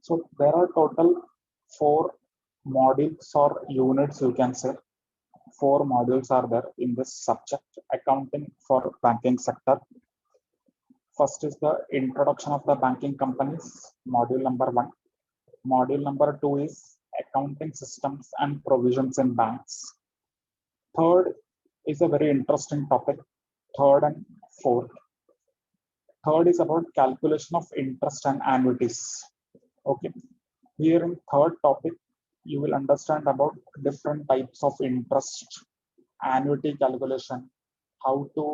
So there are total 4 modules or units, you can say. 4 modules are there in this subject, accounting for banking sector. First is the introduction of the banking companies, module number 1. Module number 2 is accounting systems and provisions in banks. Third is a very interesting topic, third and fourth. Third is about calculation of interest and annuities. Okay. Here in third topic, you will understand about different types of interest, annuity calculation, how to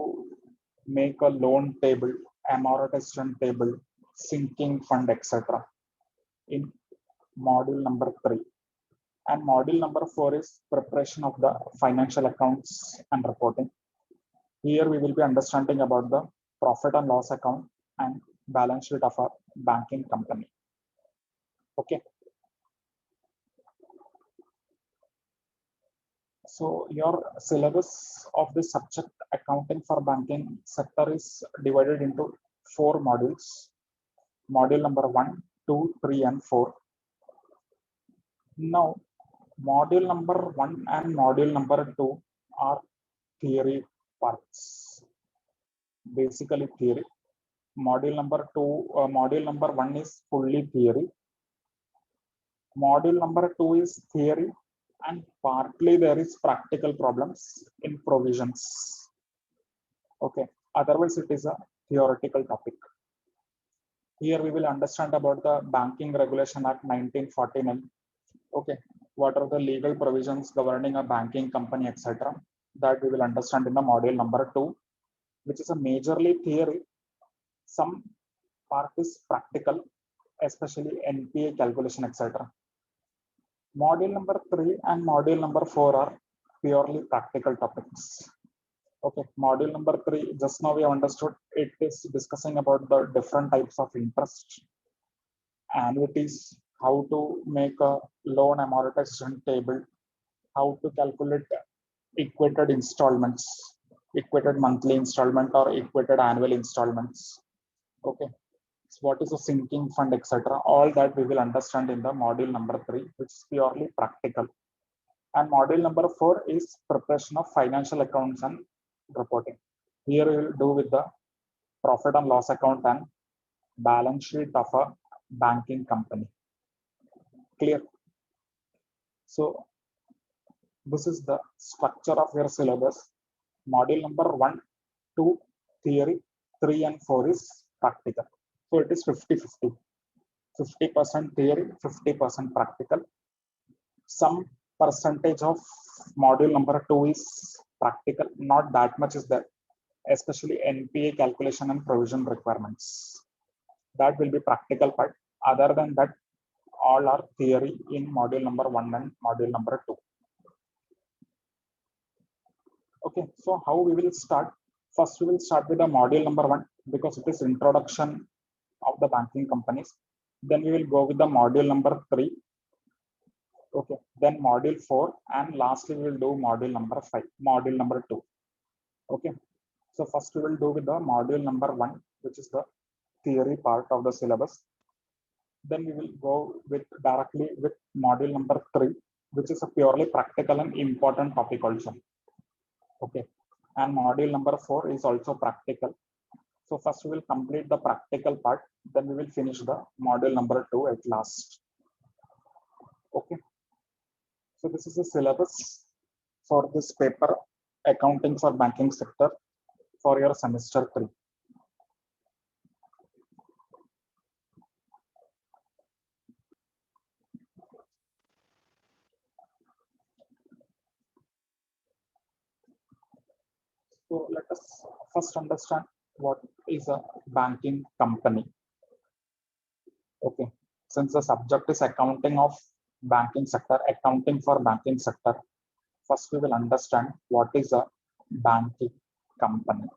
make a loan table, amortization table, sinking fund, etc. in module number 3. And module number 4 is preparation of the financial accounts and reporting. Here we will be understanding about the profit and loss account and balance sheet of a banking company. Okay. So your syllabus of the subject accounting for banking sector is divided into 4 modules. Module number 1, 2, 3, and 4. Now, module number 1 and module number 2 are theory parts. Basically theory. Module number 1 is fully theory. Module number 2 is theory, and partly there is practical problems in provisions. Okay, otherwise it is a theoretical topic. Here we will understand about the Banking Regulation Act 1949. Okay, what are the legal provisions governing a banking company, etc. That we will understand in the module number 2, which is a majorly theory. Some part is practical, especially NPA calculation, etc. Module number 3 and module number 4 are purely practical topics. Okay, module number 3, just now we have understood, it is discussing about the different types of interest, annuities, how to make a loan amortization table, how to calculate equated installments, equated monthly installment or equated annual installments. Okay, so what is a sinking fund, etc. All that we will understand in the module number 3, which is purely practical. And module number 4 is preparation of financial accounts and reporting. Here we will do with the profit and loss account and balance sheet of a banking company. Clear? So this is the structure of your syllabus. Module number 1, 2, theory, 3 and 4 is practical. So it is 50-50. 50% theory, 50% practical. Some percentage of module number 2 is practical, not that much is there, especially NPA calculation and provision requirements. That will be practical part. Other than that, all are theory in module number 1 and module number 2. Okay, so how we will start? First, we will start with the module number 1 because it is introduction of the banking companies. Then we will go with the module number 3. Okay, then module 4, and lastly we will do module number 5, module number 2. Okay, so first we will do with the module number 1, which is the theory part of the syllabus. Then we will go with directly with module number 3, which is a purely practical and important topic also. Okay, and module number 4 is also practical. So first we will complete the practical part, then we will finish the module number 2 at last. Okay. So this is the syllabus for this paper, accounting for banking sector, for your semester 3. So let us first understand what is a banking company. Okay, since the subject is accounting of banking sector, accounting for banking sector, first we will understand what is a banking company.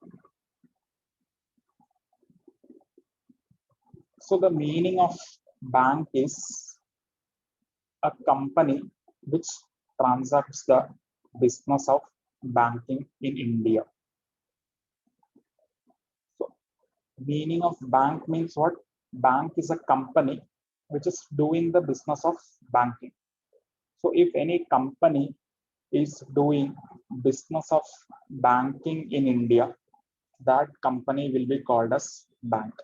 So the meaning of bank is a company which transacts the business of banking in India. So meaning of bank means what? Bank is a company which is doing the business of banking. So if any company is doing business of banking in India, that company will be called as bank.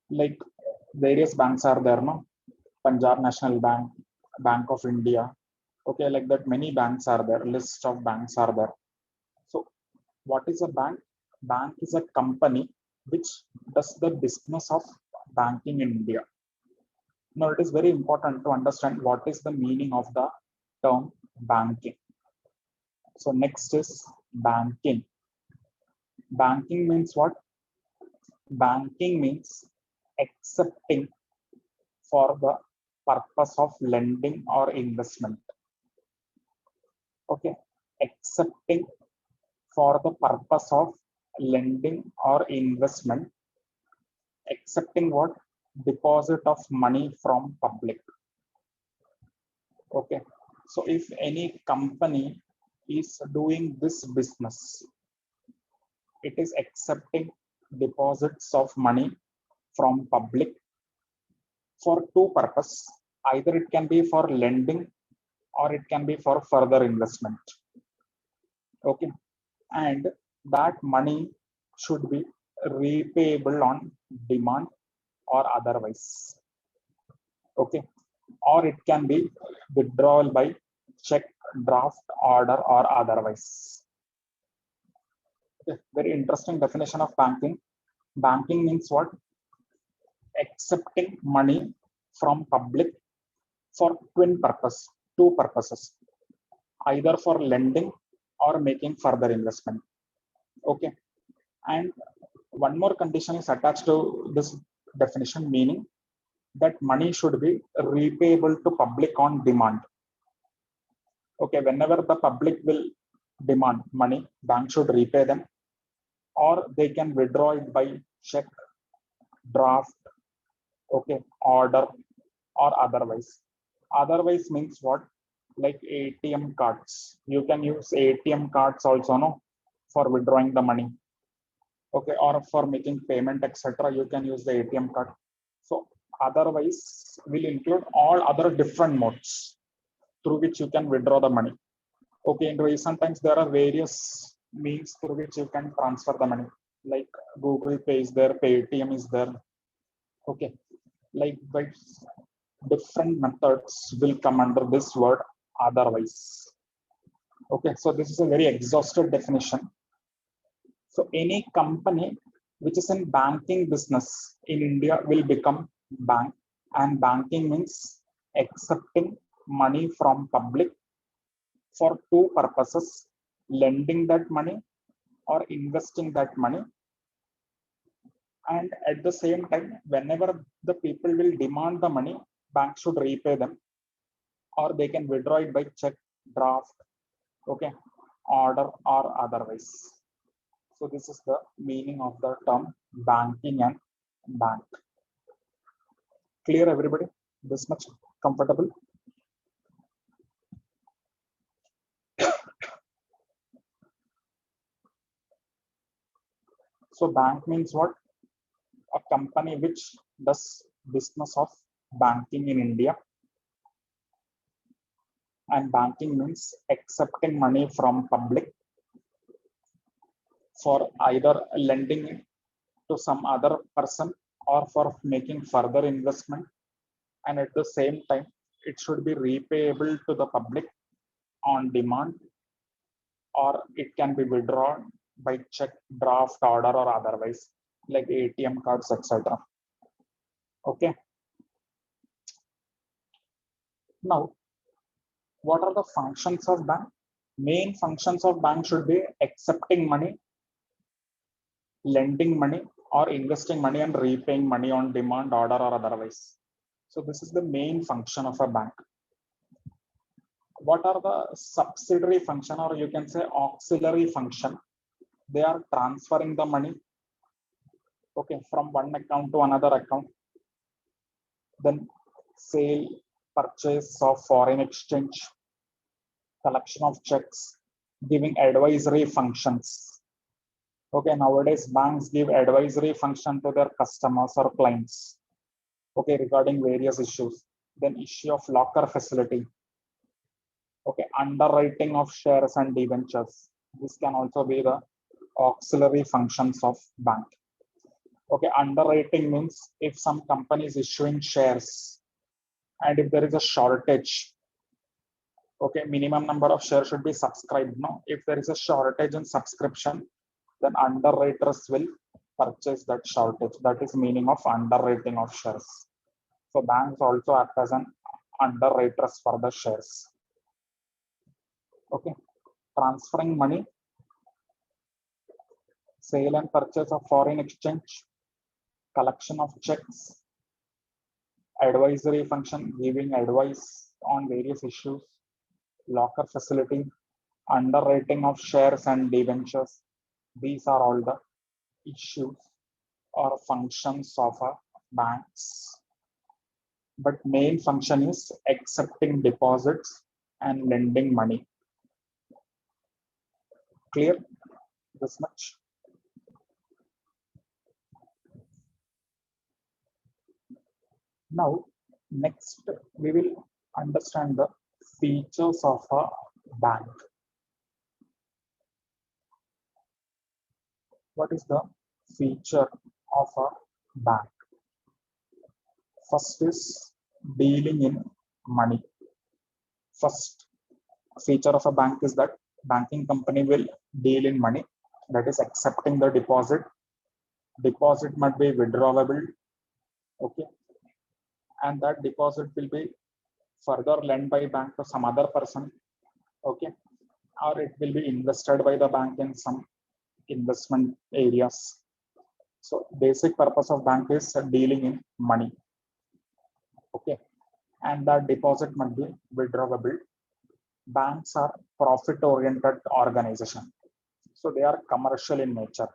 Like various banks are there, no? Punjab National Bank, Bank of India. Okay, like that, many banks are there, list of banks are there. So what is a bank? Bank is a company which does the business of banking in India. Now it is very important to understand what is the meaning of the term banking. So next is banking. Banking means what? Banking means accepting for the purpose of lending or investment. Okay, accepting for the purpose of lending or investment. Accepting what? Deposit of money from public. Okay, so if any company is doing this business, it is accepting deposits of money from public for two purposes. Either it can be for lending or it can be for further investment. Okay, and that money should be repayable on demand or otherwise. Okay, or it can be withdrawal by check, draft, order, or otherwise. Okay, very interesting definition of banking. Banking means what? Accepting money from public for two purposes, either for lending or making further investment. Okay, and one more condition is attached to this definition, meaning that money should be repayable to public on demand. Okay, whenever the public will demand money, bank should repay them, or they can withdraw it by check, draft, okay, order, or otherwise. Otherwise means what? Like ATM cards. You can use ATM cards also, no, for withdrawing the money. Okay, or for making payment, etc. You can use the ATM card. So otherwise will include all other different modes through which you can withdraw the money. Okay, in recent times there are various means through which you can transfer the money, like Google Pay is there, Paytm is there. Okay, like by different methods will come under this word otherwise. Okay, so this is a very exhaustive definition. So any company which is in banking business in India will become bank, and banking means accepting money from public for two purposes: lending that money or investing that money. And at the same time, whenever the people will demand the money, bank should repay them, or they can withdraw it by check, draft, okay, order, or otherwise. So this is the meaning of the term banking and bank. Clear, everybody? This much comfortable? So bank means what? A company which does business of banking in India. And banking means accepting money from public for either lending to some other person or for making further investment. And at the same time, it should be repayable to the public on demand, or it can be withdrawn by check, draft, order, or otherwise, like ATM cards, etc. Okay. Now, what are the functions of bank? Main functions of bank should be accepting money, lending money, or investing money and repaying money on demand, order, or otherwise. So this is the main function of a bank. What are the subsidiary function, or you can say auxiliary function? They are transferring the money, okay, from one account to another account. Then sale, purchase of foreign exchange, collection of checks, giving advisory functions. Okay, nowadays banks give advisory function to their customers or clients. okay, regarding various issues. Then issue of locker facility, okay, underwriting of shares and debentures. This can also be the auxiliary functions of bank. Okay, underwriting means if some company is issuing shares and if there is a shortage, okay, minimum number of shares should be subscribed. No, if there is a shortage in subscription, then underwriters will purchase that shortage. That is meaning of underwriting of shares. So banks also act as an underwriters for the shares. Okay, transferring money, sale and purchase of foreign exchange, collection of checks, advisory function, giving advice on various issues, locker facility, underwriting of shares and debentures. These are all the issues or functions of a banks. But main function is accepting deposits and lending money. Clear this much? Now, next we will understand the features of a bank. What is the feature of a bank? First is dealing in money. First feature of a bank is that banking company will deal in money, that is accepting the deposit. Deposit must be withdrawable, okay, and that deposit will be further lent by bank to some other person, okay, or it will be invested by the bank in some investment areas. So basic purpose of bank is dealing in money, okay, and that deposit must be withdrawable. Banks are profit oriented organization, so they are commercial in nature.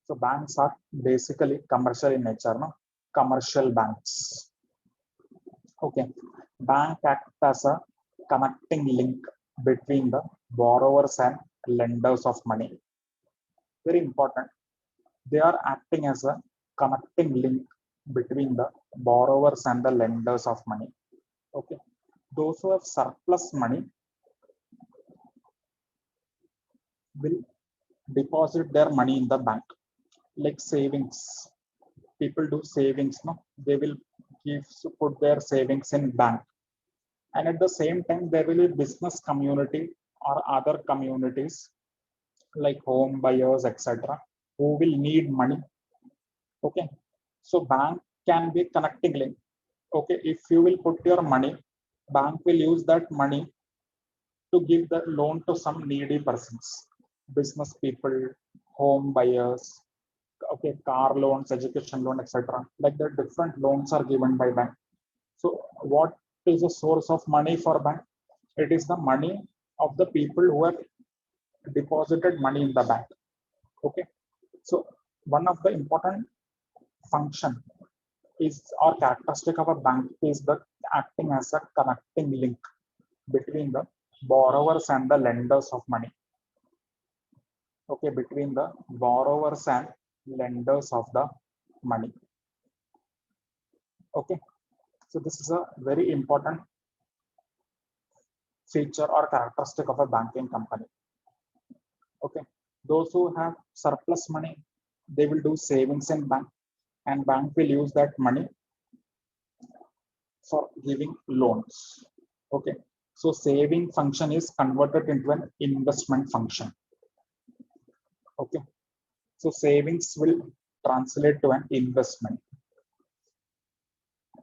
So banks are basically commercial in nature, no? Commercial banks. Okay. Bank act as a connecting link between the borrowers and lenders of money. Very important. They are acting as a connecting link between the borrowers and the lenders of money. Okay. Those who have surplus money will deposit their money in the bank, like savings. People do savings, no? They will put their savings in bank, and at the same time there will be business community or other communities like home buyers, etc., who will need money. Okay, so bank can be connecting link. Okay, if you will put your money, bank will use that money to give the loan to some needy persons, business people, home buyers, okay, car loans, education loan, etc., like the different loans are given by bank. So what is the source of money for bank? It is the money of the people who have deposited money in the bank. Okay, so one of the important function is or characteristic of a bank is the acting as a connecting link between the borrowers and the lenders of money. Okay, between the borrowers and lenders of the money. Okay, so this is a very important feature or characteristic of a banking company. Okay, those who have surplus money, they will do savings in bank, and bank will use that money for giving loans. Okay, so saving function is converted into an investment function. Okay, so savings will translate to an investment.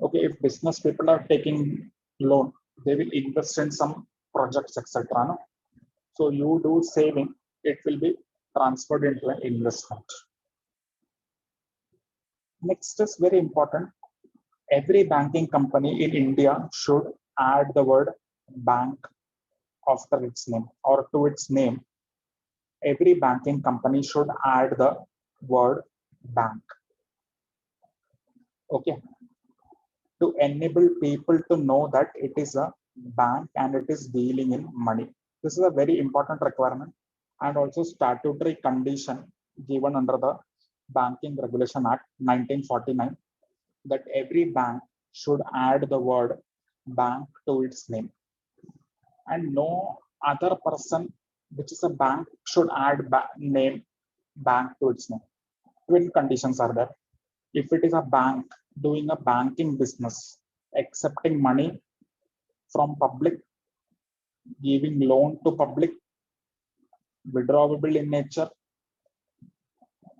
Okay, if business people are taking loan, they will invest in some projects, etc., no? So you do saving, it will be transferred into an investment. Next is very important. Every banking company in India should add the word bank after its name or to its name. Every banking company should add the word bank. Okay, to enable people to know that it is a bank and it is dealing in money. This is a very important requirement and also statutory condition given under the Banking Regulation Act 1949. that every bank should add the word bank to its name, and no other person which is a bank should add name bank to its name. Twin conditions are there. If it is a bank doing a banking business, accepting money from public, giving loan to public, withdrawable in nature,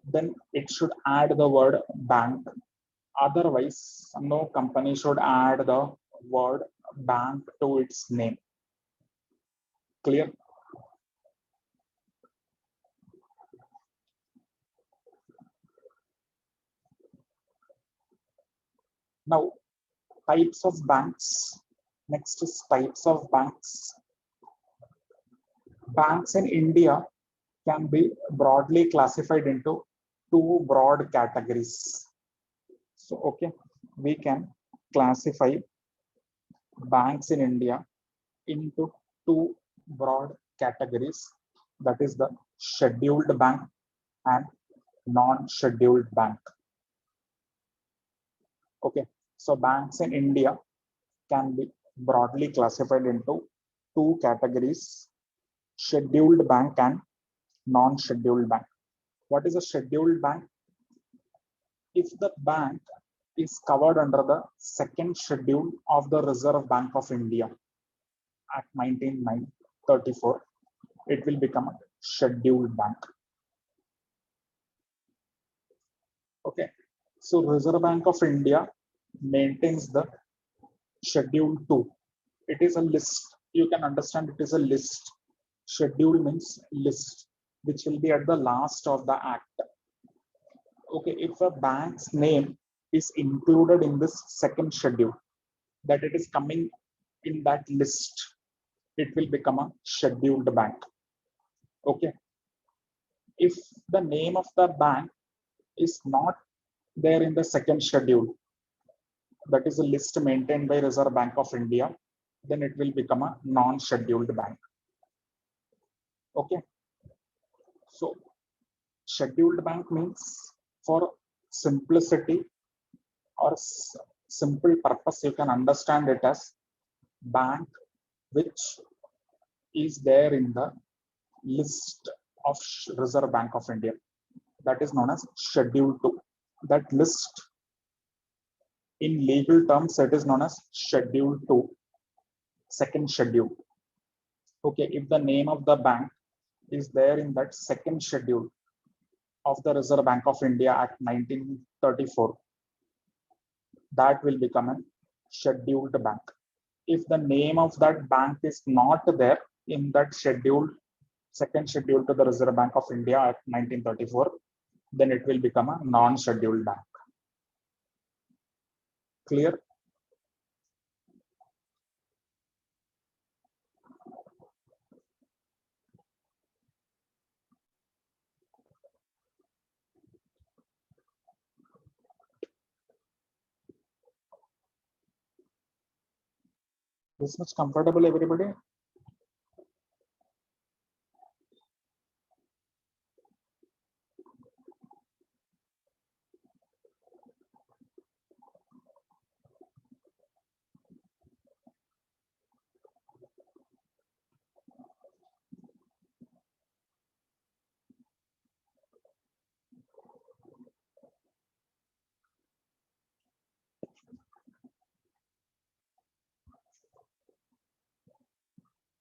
then it should add the word bank. Otherwise, no company should add the word bank to its name. Clear? Now, types of banks. Next is types of banks. Banks in India can be broadly classified into two broad categories. So, okay, we can classify banks in India into two broad categories. That is the scheduled bank and non-scheduled bank. Okay, so banks in India can be broadly classified into two categories: scheduled bank and non-scheduled bank. What is a scheduled bank? If the bank is covered under the second schedule of the Reserve Bank of India Act 1934, it will become a scheduled bank. Okay, so Reserve Bank of India maintains the Schedule 2. It is a list. You can understand it is a list. Schedule means list, which will be at the last of the act. Okay, if a bank's name is included in this second schedule, that it is coming in that list, it will become a scheduled bank. Okay, if the name of the bank is not there in the second schedule, that is a list maintained by Reserve Bank of India, then it will become a non-scheduled bank. Okay, so scheduled bank means, for simplicity or simple purpose, you can understand it as bank which is there in the list of Reserve Bank of India. That is known as Schedule 2. That list, in legal terms, it is known as Schedule 2, second schedule. Okay, if the name of the bank is there in that second schedule of the Reserve Bank of India Act 1934, that will become a scheduled bank. If the name of that bank is not there in that schedule, second schedule to the Reserve Bank of India Act 1934, then it will become a non-scheduled bank. Clear? This much comfortable, everybody?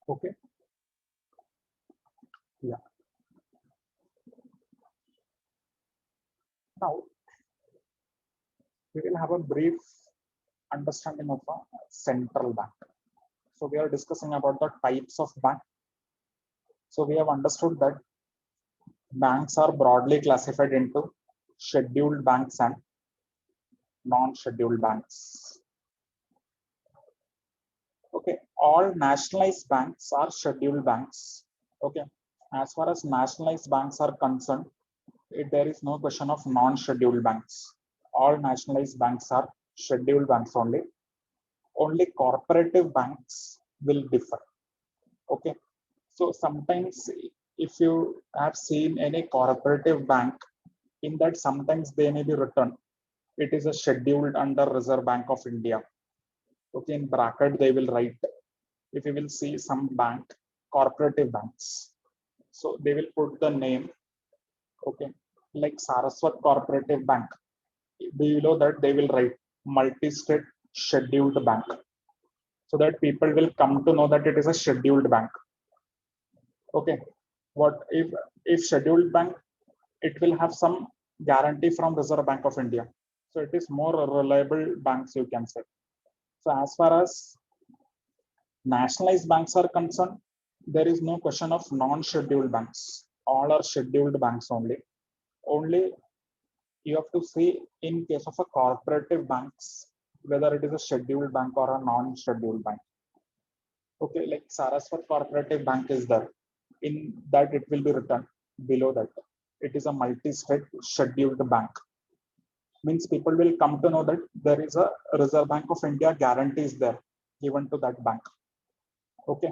Okay. Yeah. Now we will have a brief understanding of a central bank. So we are discussing about the types of bank. So we have understood that banks are broadly classified into scheduled banks and non-scheduled banks. Okay, all nationalized banks are scheduled banks. Okay, as far as nationalized banks are concerned, there is no question of non-scheduled banks. All nationalized banks are scheduled banks only. Only cooperative banks will differ. Okay, so sometimes if you have seen any cooperative bank, in that sometimes they may be written it is a scheduled under Reserve Bank of India. Okay, in bracket they will write, if you will see some bank, cooperative banks, so they will put the name, okay, like Saraswat Cooperative Bank. Below that they will write multi-state scheduled bank, so that people will come to know that it is a scheduled bank. Okay, what if scheduled bank, it will have some guarantee from Reserve Bank of India, so it is more reliable banks, you can say. So as far as nationalized banks are concerned, there is no question of non-scheduled banks. All are scheduled banks only. Only you have to see in case of a cooperative banks, whether it is a scheduled bank or a non-scheduled bank. Okay, like Saraswat Cooperative Bank is there. In that it will be written below that it is a multi-state scheduled bank. Means people will come to know that there is a Reserve Bank of India guarantees there given to that bank. Okay,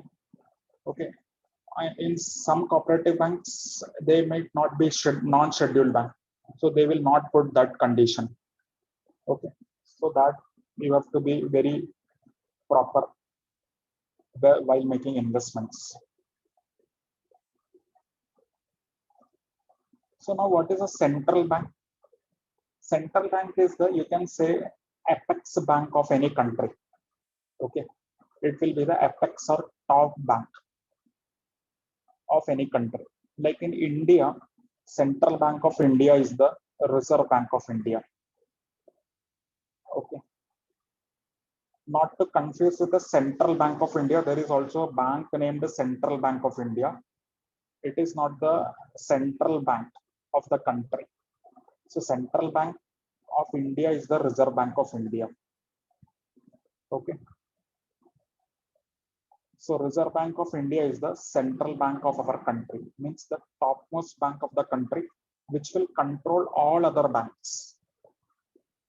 okay. In some cooperative banks, they might not be non-scheduled bank, so they will not put that condition. Okay, so that you have to be very proper while making investments. So now, what is a central bank? Central bank is the, you can say, apex bank of any country. Okay, it will be the apex or top bank of any country. Like in India, Central Bank of India is the Reserve Bank of India. Okay. Not to confuse with the Central Bank of India, there is also a bank named the Central Bank of India. It is not the central bank of the country. So Central Bank of India is the Reserve Bank of India. Okay. So Reserve Bank of India is the central bank of our country, means the topmost bank of the country, which will control all other banks.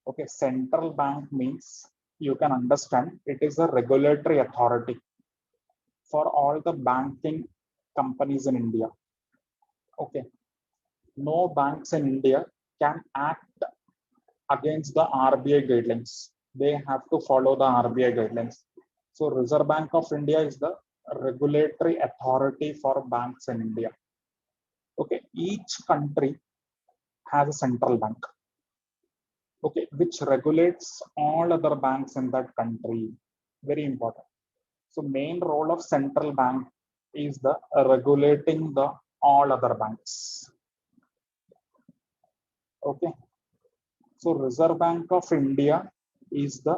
Okay, central bank means, you can understand, it is a regulatory authority for all the banking companies in India. Okay, no banks in India can act against the RBI guidelines. They have to follow the RBI guidelines. So Reserve Bank of India is the regulatory authority for banks in India. Okay, each country has a central bank. Okay, which regulates all other banks in that country. Very important. So main role of central bank is the regulating the all other banks. Okay. So Reserve Bank of India is the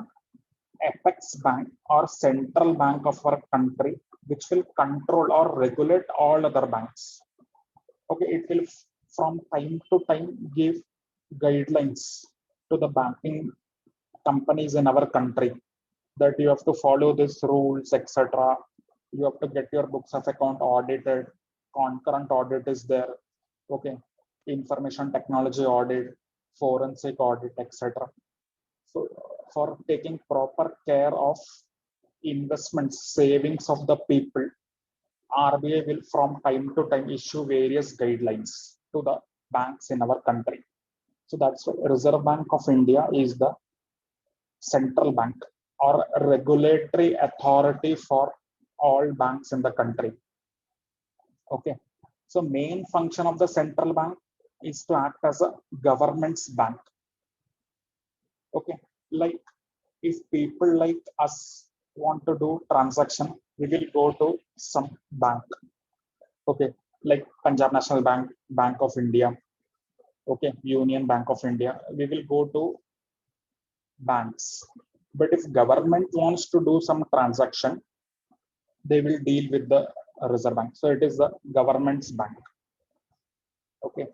apex bank or central bank of our country, which will control or regulate all other banks. Okay, it will from time to time give guidelines to the banking companies in our country, that you have to follow these rules, etc. You have to get your books of account audited, concurrent audit is there. Okay, information technology audit, forensic audit, etc. So for taking proper care of investments, savings of the people, RBI will from time to time issue various guidelines to the banks in our country. So that's why Reserve Bank of India is the central bank or regulatory authority for all banks in the country. Okay. So main function of the central bank is to act as a government's bank. Okay. Like if people like us want to do transaction, we will go to some bank. Okay. Like Punjab National Bank, Bank of India. Okay. Union Bank of India. We will go to banks. But if government wants to do some transaction, they will deal with the Reserve Bank. So it is the government's bank. Okay.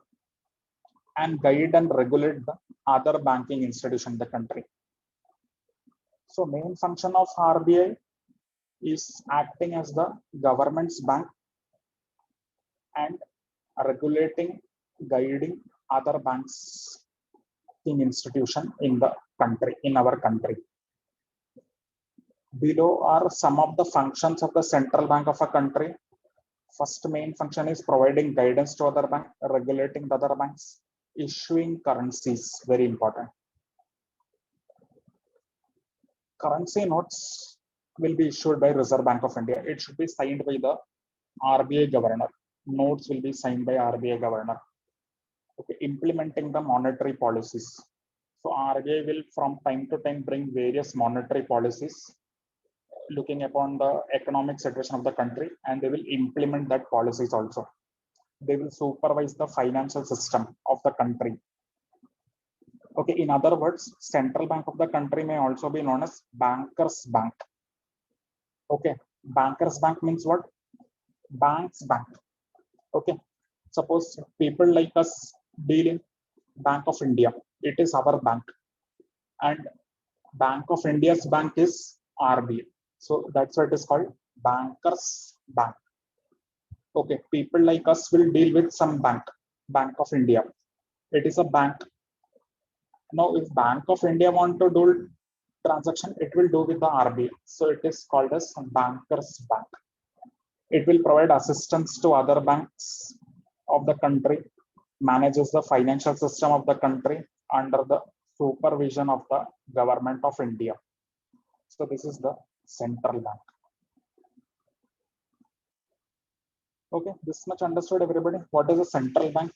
And guide and regulate the other banking institution in the country. So main function of RBI is acting as the government's bank and regulating, guiding other banks institution in the country, in our country. Below are some of the functions of the central bank of a country. First main function is providing guidance to other bank, regulating the other banks, issuing currencies, very important. currency notes will be issued by Reserve Bank of India. It should be signed by the RBI governor. Notes will be signed by RBI governor. Okay, implementing the monetary policies. So RBI will from time to time bring various monetary policies looking upon the economic situation of the country, and they will implement that policies also. They will supervise the financial system of the country. Okay, in other words, central bank of the country may also be known as bankers bank. Okay, bankers bank means what? Banks bank. Okay, suppose people like us deal in Bank of India. It is our bank, and Bank of India's bank is RBI. So that's why it is called bankers bank. Okay, people like us will deal with some bank, Bank of India. It is a bank. Now, if Bank of India want to do transaction, it will do with the RBI. So it is called as bankers bank. It will provide assistance to other banks of the country, manages the financial system of the country under the supervision of the government of India. So this is the central bank. Okay, this much understood everybody. What is a central bank?